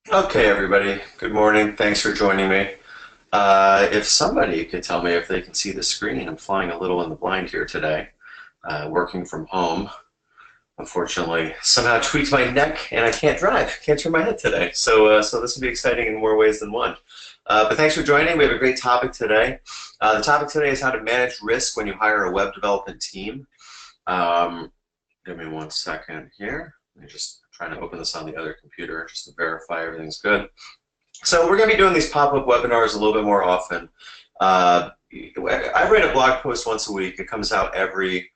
Okay, everybody. Good morning. Thanks for joining me. If somebody could tell me if they can see the screen, I'm flying a little in the blind here today, working from home. Unfortunately, somehow tweaked my neck and I can't drive. Can't turn my head today. So this will be exciting in more ways than one. But thanks for joining. We have a great topic today. The topic today is how to manage risk when you hire a web development team. Um, Give me one second here. Let me just trying to open this on the other computer just to verify everything's good. So we're going to be doing these pop-up webinars a little bit more often. I write a blog post once a week. It comes out every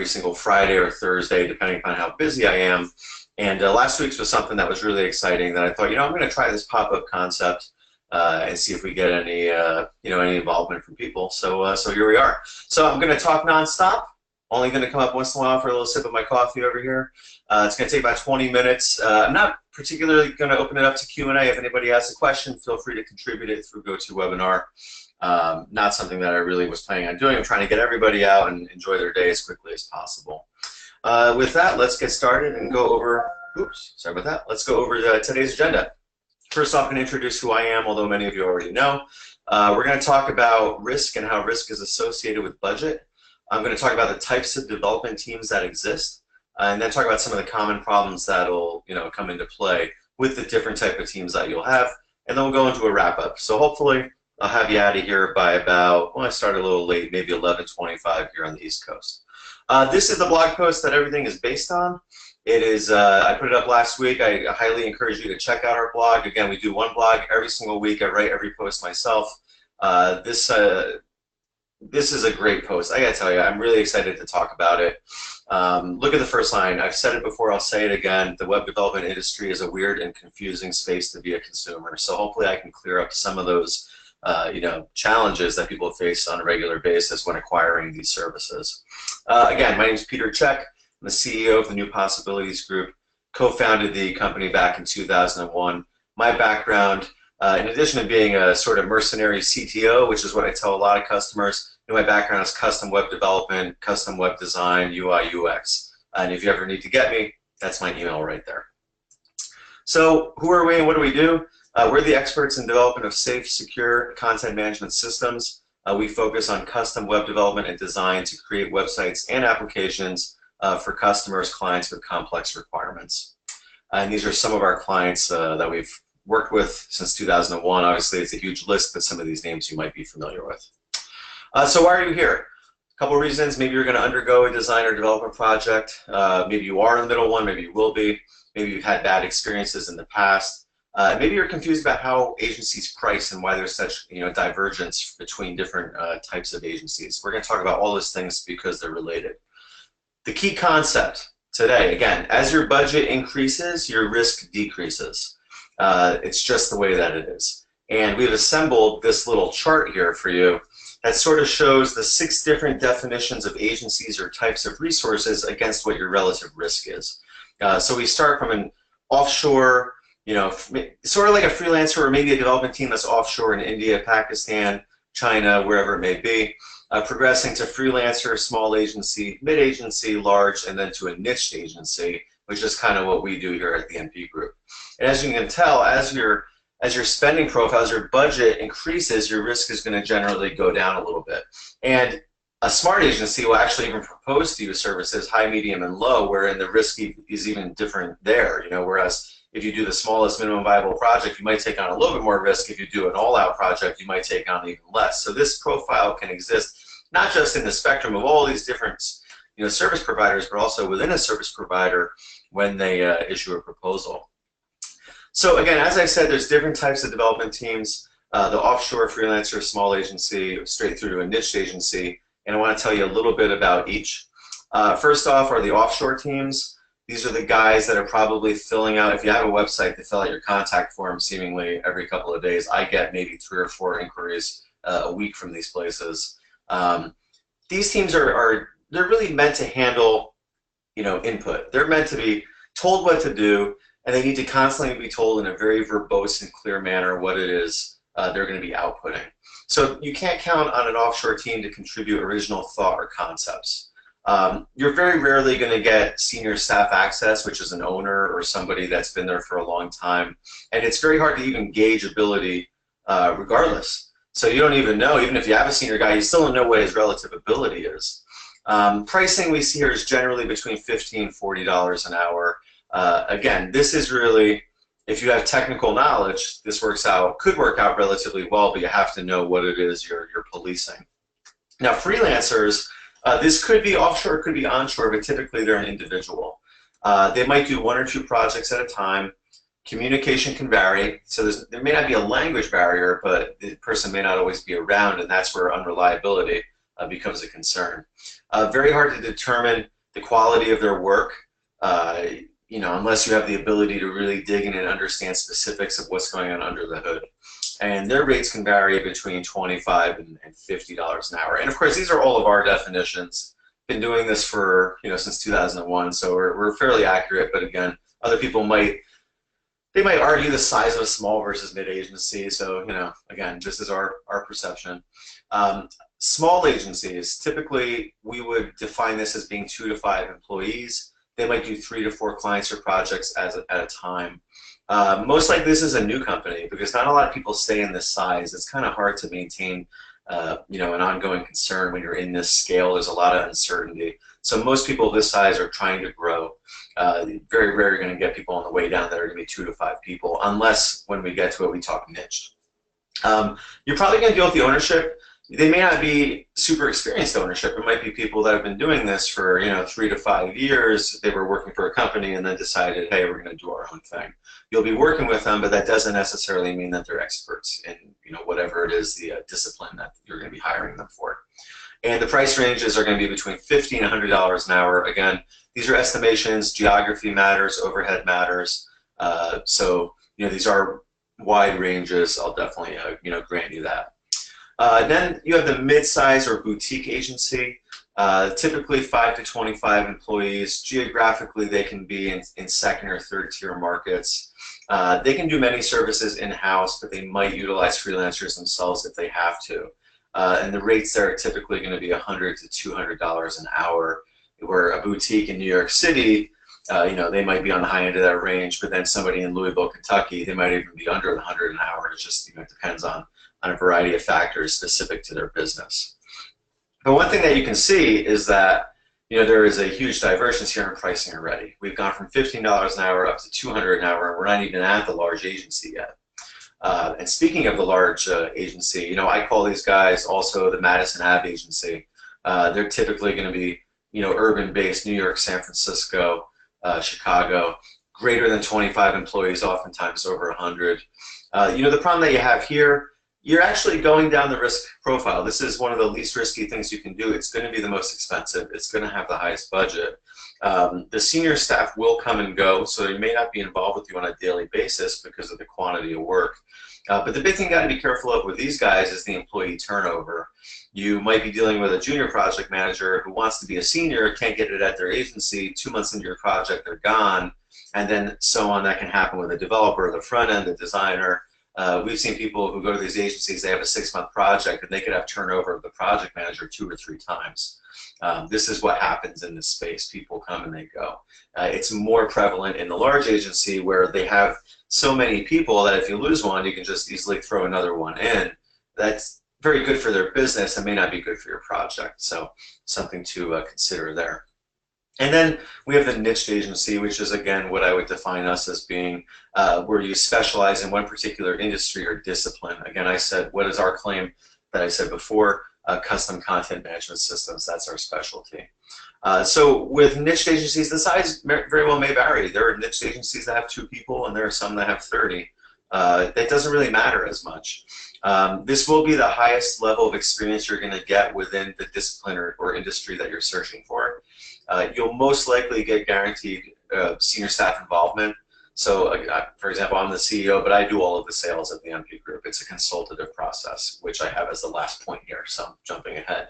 single Friday or Thursday, depending upon how busy I am. And last week's was something that was really exciting that I thought, I'm going to try this pop-up concept and see if we get any, any involvement from people. So here we are. So I'm going to talk nonstop. Only going to come up once in a while for a little sip of my coffee over here. It's going to take about 20 minutes. I'm not particularly going to open it up to Q&A. If anybody has a question, feel free to contribute it through GoToWebinar. Not something that I really was planning on doing. I'm trying to get everybody out and enjoy their day as quickly as possible. With that, let's get started and go over, sorry about that. Let's go over today's agenda. First off, I'm going to introduce who I am, although many of you already know. We're going to talk about risk and how risk is associated with budget. I'm going to talk about the types of development teams that exist, and then talk about some of the common problems that'll come into play with the different type of teams that you'll have, and then we'll go into a wrap-up. So hopefully I'll have you out of here by about, I started a little late, maybe 11:25 here on the East Coast. This is the blog post that everything is based on. It is, I put it up last week. I highly encourage you to check out our blog. Again, we do one blog every single week. I write every post myself. This is a great post. I gotta tell you, I'm really excited to talk about it. Look at the first line. I've said it before, I'll say it again. The web development industry is a weird and confusing space to be a consumer. So hopefully I can clear up some of those challenges that people face on a regular basis when acquiring these services. Again, my name is Peter Check. I'm the CEO of the New Possibilities Group, co-founded the company back in 2001. My background, in addition to being a sort of mercenary CTO, which is what I tell a lot of customers, my background is custom web development, custom web design, UI, UX. And if you ever need to get me, that's my email right there. So who are we and what do we do? We're the experts in development of safe, secure content management systems. We focus on custom web development and design to create websites and applications for customers, clients with complex requirements. And these are some of our clients that we've worked with since 2001. Obviously, it's a huge list, but some of these names you might be familiar with. So why are you here? A couple reasons. Maybe you're going to undergo a design or development project. Maybe you are in the middle one. Maybe you will be. Maybe you've had bad experiences in the past. Maybe you're confused about how agencies price and why there's such divergence between different types of agencies. We're going to talk about all those things because they're related. The key concept today, again, as your budget increases, your risk decreases. It's just the way that it is. And we've assembled this little chart here for you that sort of shows the 6 different definitions of agencies or types of resources against what your relative risk is. So we start from an offshore, sort of like a freelancer or maybe a development team that's offshore in India, Pakistan, China, wherever it may be, progressing to freelancer, small agency, mid-agency, large, and then to a niche agency, which is kind of what we do here at the NP Group. And as you can tell, as your spending profile, as your budget increases, your risk is going to generally go down a little bit. And a smart agency will actually even propose to you services high, medium, and low, wherein the risk is even different there. Whereas if you do the smallest minimum viable project, you might take on a little bit more risk. If you do an all-out project, you might take on even less. So this profile can exist not just in the spectrum of all these different service providers, but also within a service provider when they issue a proposal. So again, as I said, there's different types of development teams, the offshore freelancer, small agency, straight through to a niche agency, and I want to tell you a little bit about each. First off are the offshore teams. These are the guys that are probably filling out, if you have a website, they fill out your contact form seemingly every couple of days. I get maybe 3 or 4 inquiries a week from these places. These teams they're really meant to handle input. They're meant to be told what to do, and they need to constantly be told in a very verbose and clear manner what it is they're going to be outputting. So you can't count on an offshore team to contribute original thought or concepts. You're very rarely going to get senior staff access, which is an owner or somebody that's been there for a long time. And it's very hard to even gauge ability regardless. So you don't even know, even if you have a senior guy, you still don't know what his relative ability is. Pricing we see here is generally between $15 and $40 an hour. Again, this is really, if you have technical knowledge, this could work out relatively well, but you have to know what it is you're policing. Now, freelancers, this could be offshore, it could be onshore, but typically they're an individual. They might do 1 or 2 projects at a time. Communication can vary, so there may not be a language barrier, but the person may not always be around, and that's where unreliability becomes a concern. Very hard to determine the quality of their work, unless you have the ability to really dig in and understand specifics of what's going on under the hood. And their rates can vary between $25 and $50 an hour. And of course, these are all of our definitions. Been doing this for since 2001, so we're fairly accurate. But again, other people might argue the size of a small versus mid agency. So again, this is our perception. Small agencies, typically we would define this as being 2 to 5 employees. They might do 3 to 4 clients or projects at a time. Most likely this is a new company because not a lot of people stay in this size. It's kind of hard to maintain an ongoing concern when you're in this scale. There's a lot of uncertainty. So most people this size are trying to grow. Very rare you're going to get people on the way down that are going to be 2 to 5 people, unless when we get to it we talk niche. You're probably going to deal with the ownership. They may not be super experienced ownership. It might be people that have been doing this for 3 to 5 years. They were working for a company and then decided, hey, we're going to do our own thing. You'll be working with them, but that doesn't necessarily mean that they're experts in whatever it is, the discipline that you're going to be hiring them for. And the price ranges are going to be between $50 and $100 an hour. Again, these are estimations. Geography matters. Overhead matters. So these are wide ranges. I'll definitely grant you that. Then you have the mid-size or boutique agency, typically 5 to 25 employees. Geographically, they can be in second or third tier markets. They can do many services in-house, but they might utilize freelancers themselves if they have to. And the rates there are typically going to be $100 to $200 an hour, where a boutique in New York City, they might be on the high end of that range, but then somebody in Louisville, Kentucky, they might even be under the 100 an hour. It just it depends on a variety of factors specific to their business. But one thing that you can see is that there is a huge divergence here in pricing already. We've gone from $15 an hour up to $200 an hour, and we're not even at the large agency yet. And speaking of the large agency, I call these guys also the Madison Ave agency. They're typically going to be urban-based, New York, San Francisco, Chicago, greater than 25 employees, oftentimes over 100. The problem that you have here, you're actually going down the risk profile. This is one of the least risky things you can do. It's going to be the most expensive. It's going to have the highest budget. The senior staff will come and go, so they may not be involved with you on a daily basis because of the quantity of work. But the big thing you got to be careful of with these guys is the employee turnover. You might be dealing with a junior project manager who wants to be a senior, can't get it at their agency, 2 months into your project, they're gone, and then so on. That can happen with a developer, the front end, the designer. We've seen people who go to these agencies, they have a 6-month project, and they could have turnover of the project manager 2 or 3 times. This is what happens in this space. People come and they go. It's more prevalent in the large agency where they have so many people that if you lose one, you can just easily throw another one in. That's very good for their business and may not be good for your project. So something to consider there. And then we have the niche agency, which is, again, what I would define us as being where you specialize in one particular industry or discipline. Again, I said, what is our claim that I said before? Custom content management systems, that's our specialty. So with niche agencies, the size very well may vary. There are niche agencies that have 2 people, and there are some that have 30. That doesn't really matter as much. This will be the highest level of experience you're going to get within the discipline or industry that you're searching for. You'll most likely get guaranteed senior staff involvement. So, for example, I'm the CEO, but I do all of the sales at the MP Group. It's a consultative process, which I have as the last point here, so I'm jumping ahead.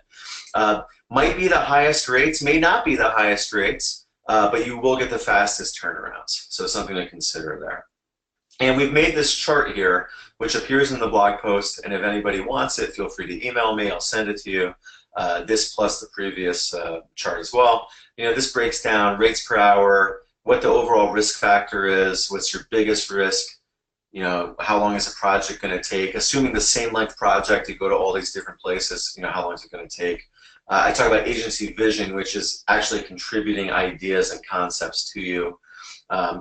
Might be the highest rates, may not be the highest rates, but you will get the fastest turnarounds. So something to consider there. And we've made this chart here, which appears in the blog post, and if anybody wants it, feel free to email me. I'll send it to you. this plus the previous chart as well. This breaks down rates per hour, what the overall risk factor is, what's your biggest risk, how long is a project going to take, assuming the same length project, you go to all these different places, how long is it going to take. I talk about agency vision, which is actually contributing ideas and concepts to you.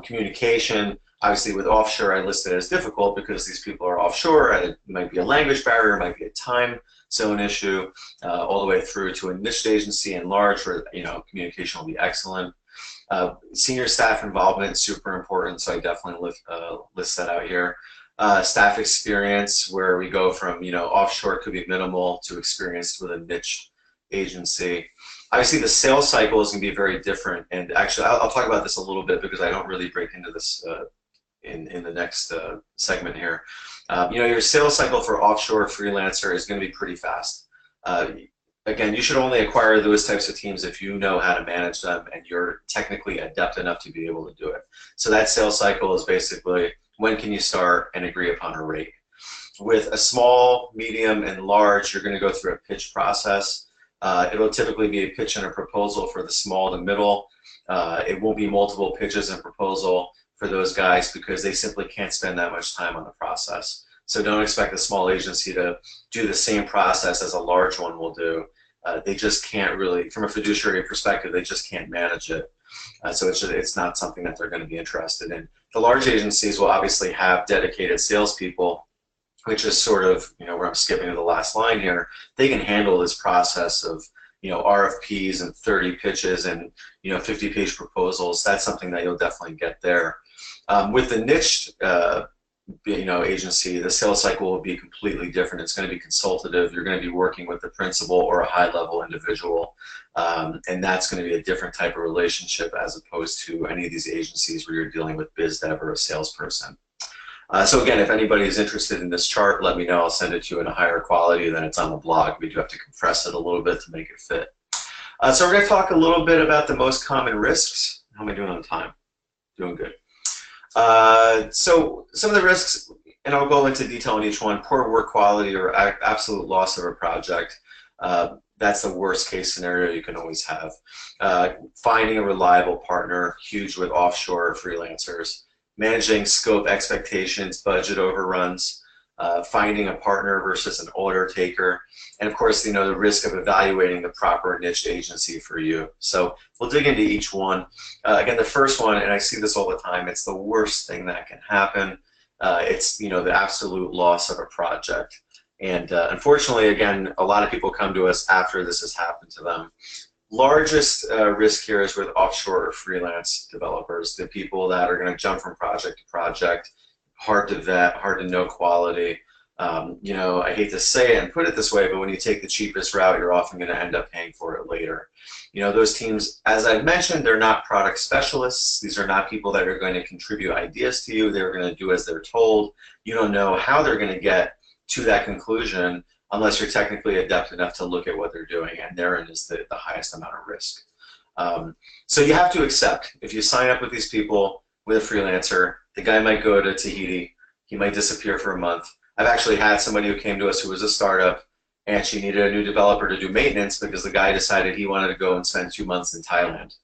Communication, obviously with offshore I listed as difficult because these people are offshore, and it might be a language barrier, it might be a time zone issue, all the way through to a niche agency and large where communication will be excellent. Senior staff involvement, super important, so I definitely list that out here. Staff experience, where we go from offshore could be minimal to experienced with a niche agency. Obviously the sales cycle is going to be very different, and actually I'll talk about this a little bit because I don't really break into this in the next segment here. Your sales cycle for offshore freelancer is going to be pretty fast. Again, you should only acquire those types of teams if you know how to manage them and you're technically adept enough to be able to do it. So that sales cycle is basically when can you start and agree upon a rate. With a small, medium, and large, you're going to go through a pitch process. It'll typically be a pitch and a proposal for the small to middle. It won't be multiple pitches and proposal for those guys because they simply can't spend that much time on the process. So don't expect a small agency to do the same process as a large one will do. They just can't really, from a fiduciary perspective, they just can't manage it. So it's not something that they're going to be interested in. The large agencies will obviously have dedicated salespeople, which is sort of, where I'm skipping to the last line here. They can handle this process of, RFPs and 30 pitches and, 50-page proposals. That's something that you'll definitely get there. With the niche, agency, the sales cycle will be completely different. It's going to be consultative. You're going to be working with the principal or a high-level individual, and that's going to be a different type of relationship as opposed to any of these agencies where you're dealing with biz dev or a salesperson. So again, if anybody is interested in this chart, let me know. I'll send it to you in a higher quality than it's on the blog. We do have to compress it a little bit to make it fit. So we're going to talk a little bit about the most common risks. How am I doing on time? Doing good. So some of the risks, and I'll go into detail on each one: poor work quality or absolute loss of a project. That's the worst case scenario you can always have. Finding a reliable partner, huge with offshore freelancers. Managing scope expectations, budget overruns, finding a partner versus an order taker, and of course, the risk of evaluating the proper niche agency for you. So we'll dig into each one. Again, the first one, and I see this all the time, it's the worst thing that can happen. It's the absolute loss of a project. And unfortunately, again, a lot of people come to us after this has happened to them. Largest risk here is with offshore or freelance developers, the people that are going to jump from project to project, hard to vet, hard to know quality. I hate to say it and put it this way, but when you take the cheapest route, you're often going to end up paying for it later. Those teams, as I've mentioned, they're not product specialists. These are not people that are going to contribute ideas to you. They're going to do as they're told. You don't know how they're going to get to that conclusion unless you're technically adept enough to look at what they're doing, and therein is the highest amount of risk. So you have to accept, if you sign up with these people, with a freelancer, the guy might go to Tahiti, he might disappear for a month. I've actually had somebody who came to us who was a startup, and she needed a new developer to do maintenance because the guy decided he wanted to go and spend 2 months in Thailand.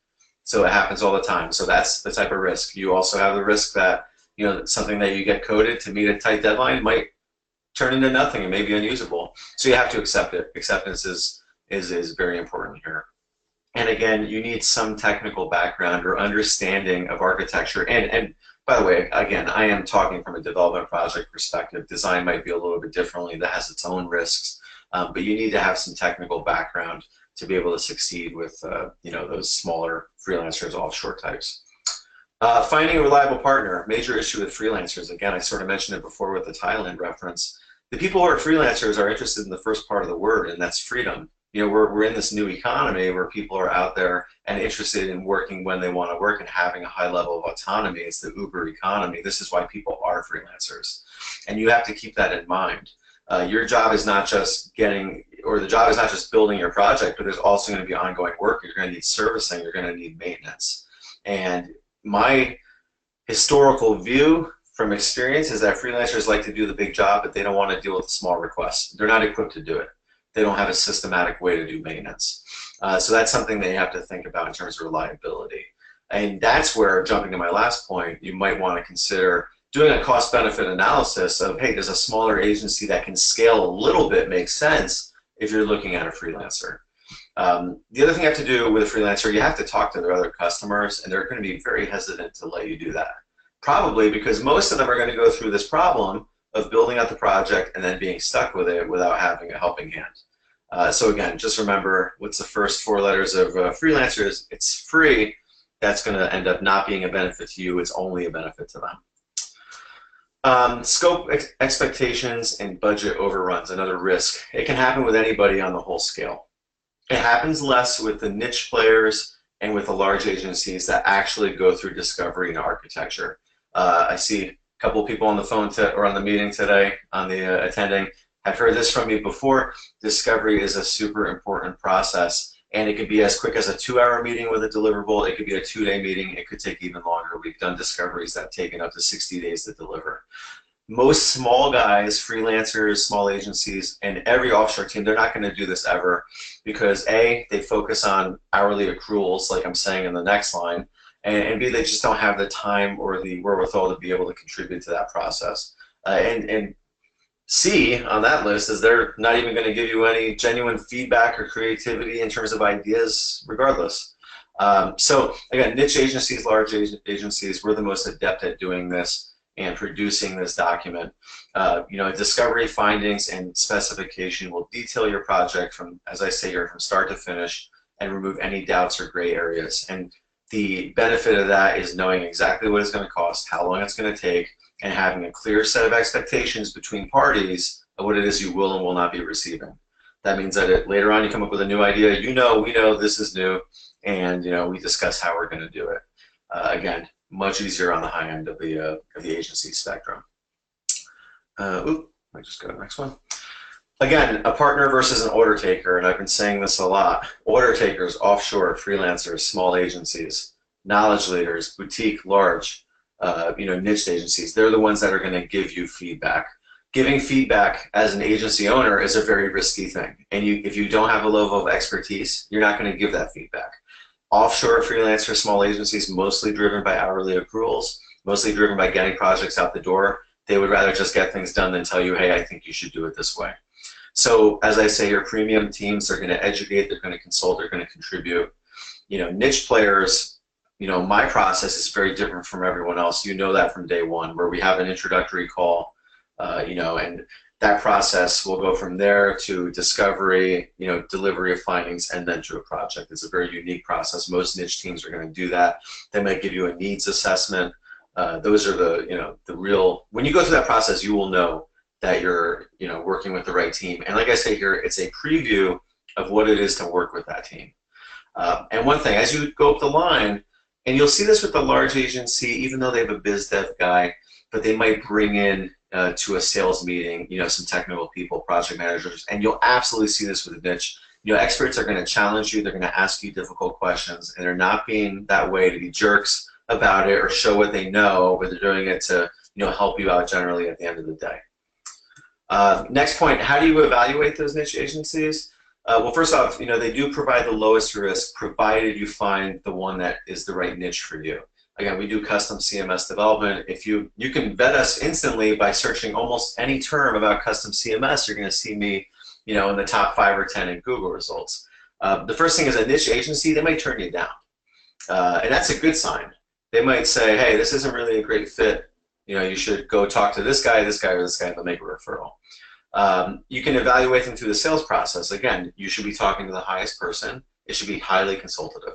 So it happens all the time. So that's the type of risk. You also have the risk that something that you get coded to meet a tight deadline might turn into nothing and may be unusable. So you have to accept it. Acceptance is very important here. And again, you need some technical background or understanding of architecture. And by the way, again, I am talking from a development project perspective. Design might be a little bit differently. That has its own risks. But you need to have some technical background to be able to succeed with those smaller freelancers, offshore types. Finding a reliable partner, major issue with freelancers. Again, I sort of mentioned it before with the Thailand reference. The people who are freelancers are interested in the first part of the word, and that's freedom. We're in this new economy where people are out there and interested in working when they want to work and having a high level of autonomy. It's the Uber economy. This is why people are freelancers. And you have to keep that in mind. Your job is not just the job is not just building your project, but there's also going to be ongoing work. You're going to need servicing. You're going to need maintenance. And my historical view from experience is that freelancers like to do the big job, but they don't want to deal with the small requests. They're not equipped to do it. they don't have a systematic way to do maintenance. So that's something that you have to think about in terms of reliability. And that's where, jumping to my last point, you might want to consider doing a cost-benefit analysis of, hey, does a smaller agency that can scale a little bit make sense if you're looking at a freelancer? The other thing you have to do with a freelancer, you have to talk to their other customers, and they're going to be very hesitant to let you do that. Probably because most of them are going to go through this problem of building out the project and then being stuck with it without having a helping hand. So again, just remember, what's the first 4 letters of freelancers? It's free. That's going to end up not being a benefit to you. It's only a benefit to them. Scope expectations and budget overruns, another risk. It can happen with anybody on the whole scale. It happens less with the niche players and with the large agencies that actually go through discovery and architecture. I see a couple of people on the phone or on the meeting today, on the attending. I've heard this from you before. Discovery is a super important process, and it could be as quick as a 2-hour meeting with a deliverable. It could be a 2-day meeting. It could take even longer. We've done discoveries that have taken up to 60 days to deliver. Most small guys, freelancers, small agencies, and every offshore team, they're not going to do this ever because A, they focus on hourly accruals, like I'm saying in the next line, and B, they just don't have the time or the wherewithal to be able to contribute to that process. And C on that list is they're not even going to give you any genuine feedback or creativity in terms of ideas regardless. So again, niche agencies, large agencies, we're the most adept at doing this and producing this document. Discovery, findings, and specification will detail your project from, as I say here, from start to finish and remove any doubts or gray areas. And the benefit of that is knowing exactly what it's going to cost, how long it's going to take, and having a clear set of expectations between parties of what it is you will and will not be receiving. That means that later on you come up with a new idea, we know this is new, and we discuss how we're going to do it. Again, much easier on the high end of the agency spectrum. Let me just go to the next one. Again, a partner versus an order taker, and I've been saying this a lot. Order takers, offshore, freelancers, small agencies, knowledge leaders, boutique, large, niche agencies, they're the ones that are going to give you feedback. Giving feedback as an agency owner is a very risky thing, and if you don't have a level of expertise, you're not going to give that feedback. Offshore freelancer, small agencies, mostly driven by hourly accruals, mostly driven by getting projects out the door. They would rather just get things done than tell you, hey, I think you should do it this way. So as I say, your premium teams are going to educate, they're going to consult, they're going to contribute. Niche players, my process is very different from everyone else. You know that from day one, where we have an introductory call, and that process will go from there to discovery, delivery of findings, and then to a project. It's a very unique process. Most niche teams are going to do that. They might give you a needs assessment. Those are the real. When you go through that process, you will know that you're working with the right team. And like I say here, it's a preview of what it is to work with that team. And one thing, as you go up the line, and you'll see this with the large agency, even though they have a biz dev guy, but they might bring in to a sales meeting, some technical people, project managers, and you'll absolutely see this with a niche. Experts are going to challenge you, they're going to ask you difficult questions, and they're not being that way to be jerks about it or show what they know, but they're doing it to help you out generally at the end of the day. Next point, how do you evaluate those niche agencies? Well, first off, they do provide the lowest risk, provided you find the one that is the right niche for you. Again, we do custom CMS development. If you can vet us instantly by searching almost any term about custom CMS, you're going to see me, in the top 5 or 10 in Google results. The first thing is a niche agency, they might turn you down. And that's a good sign. They might say, hey, this isn't really a great fit. You should go talk to this guy, or this guy, and they'll make a referral. You can evaluate them through the sales process. Again, you should be talking to the highest person. It should be highly consultative.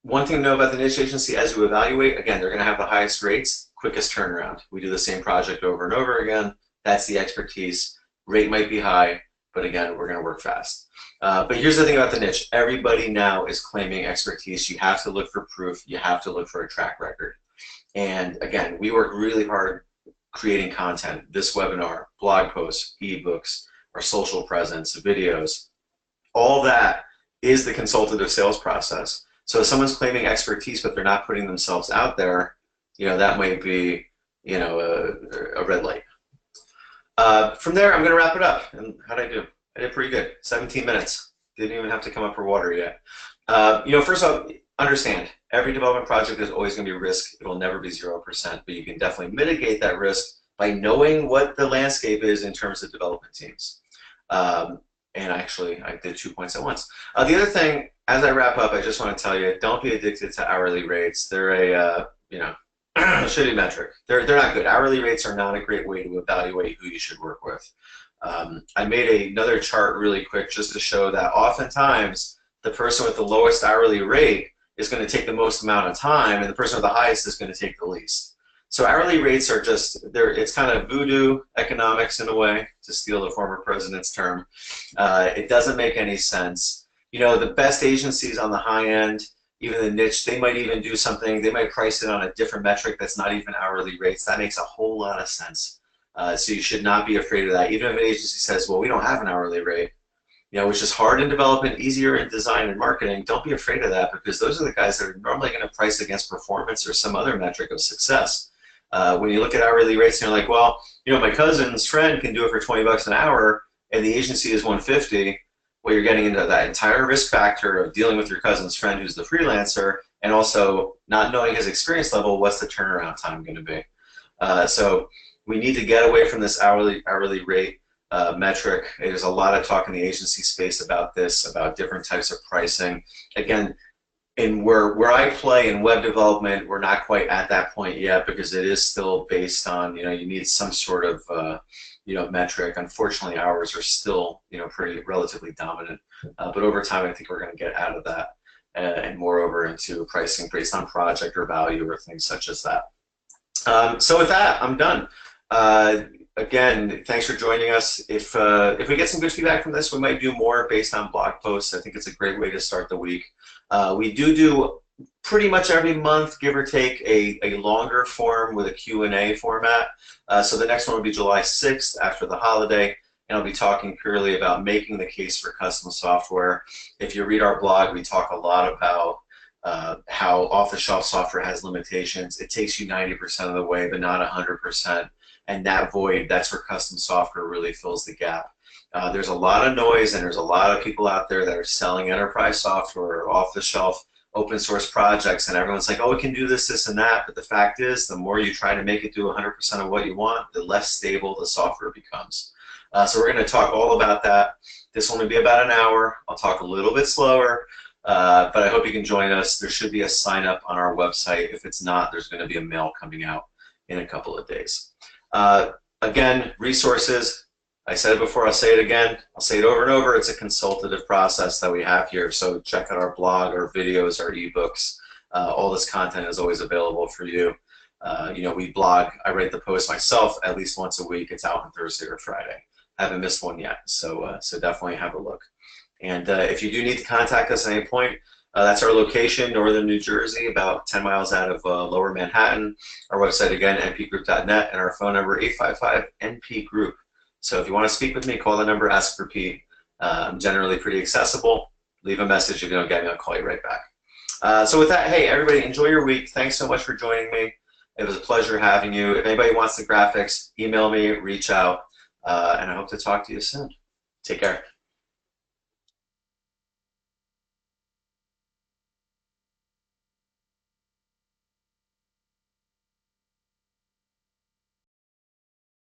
One thing to know about the niche agency, as you evaluate, again, they're going to have the highest rates, quickest turnaround. We do the same project over and over again. That's the expertise. Rate might be high, but again, we're going to work fast. But here's the thing about the niche. Everybody now is claiming expertise. You have to look for proof. You have to look for a track record. And again, we work really hard creating content, this webinar, blog posts, ebooks, our social presence, videos. All that is the consultative sales process. So if someone's claiming expertise but they're not putting themselves out there, that might be, a red light. From there, I'm going to wrap it up. And how'd I do? I did pretty good. 17 minutes. Didn't even have to come up for water yet. First off, understand, every development project is always going to be risk. It will never be 0%, but you can definitely mitigate that risk by knowing what the landscape is in terms of development teams. And actually, I did 2 points at once. The other thing, as I wrap up, I just want to tell you, don't be addicted to hourly rates. They're a, shitty metric. They're not good. Hourly rates are not a great way to evaluate who you should work with. I made another chart really quick just to show that oftentimes the person with the lowest hourly rate is going to take the most amount of time, and the person with the highest is going to take the least. So hourly rates are just, it's kind of voodoo economics in a way, to steal the former president's term. It doesn't make any sense. The best agencies on the high end, even the niche, they might even do something, they might price it on a different metric that's not even hourly rates. That makes a whole lot of sense. So you should not be afraid of that. Even if an agency says, well, we don't have an hourly rate, which is hard in development, easier in design and marketing, don't be afraid of that, because those are the guys that are normally going to price against performance or some other metric of success. When you look at hourly rates and you're like, well, my cousin's friend can do it for 20 bucks an hour and the agency is 150, well, you're getting into that entire risk factor of dealing with your cousin's friend who's the freelancer, and also not knowing his experience level, what's the turnaround time going to be? So we need to get away from this hourly rate metric. There's a lot of talk in the agency space about this, about different types of pricing. Again, and where I play in web development, we're not quite at that point yet, because it is still based on, you need some sort of, metric. Unfortunately, ours are still, pretty relatively dominant. But over time, I think we're going to get out of that and more over into pricing based on project or value or things such as that. So with that, I'm done. Again, thanks for joining us. If we get some good feedback from this, we might do more based on blog posts. I think it's a great way to start the week. We do pretty much every month, give or take, a longer form with a Q&A format. So the next one will be July 6th after the holiday, and I'll be talking purely about making the case for custom software. If you read our blog, we talk a lot about how off-the-shelf software has limitations. It takes you 90% of the way, but not 100%. And that void, that's where custom software really fills the gap. There's a lot of noise, and there's a lot of people out there that are selling enterprise software or off-the-shelf open source projects, and everyone's like, oh, it can do this, this, and that. But the fact is, the more you try to make it do 100% of what you want, the less stable the software becomes. So we're going to talk all about that. This will only be about an hour. I'll talk a little bit slower, but I hope you can join us. There should be a sign-up on our website. If it's not, there's going to be a mail coming out in a couple of days. Again, resources. I said it before, I'll say it again. I'll say it over and over. It's a consultative process that we have here. So check out our blog, our videos, our ebooks. All this content is always available for you. We blog. I write the post myself at least once a week. It's out on Thursday or Friday. I haven't missed one yet. So definitely have a look. And if you do need to contact us at any point, that's our location, northern New Jersey, about 10 miles out of lower Manhattan. Our website, again, npgroup.net, and our phone number, 855-NP-GROUP. So if you want to speak with me, call the number, ask for Pete. I'm generally pretty accessible. Leave a message. If you don't get me, I'll call you right back. So with that, hey, everybody, enjoy your week. Thanks so much for joining me. It was a pleasure having you. If anybody wants the graphics, email me, reach out, and I hope to talk to you soon. Take care.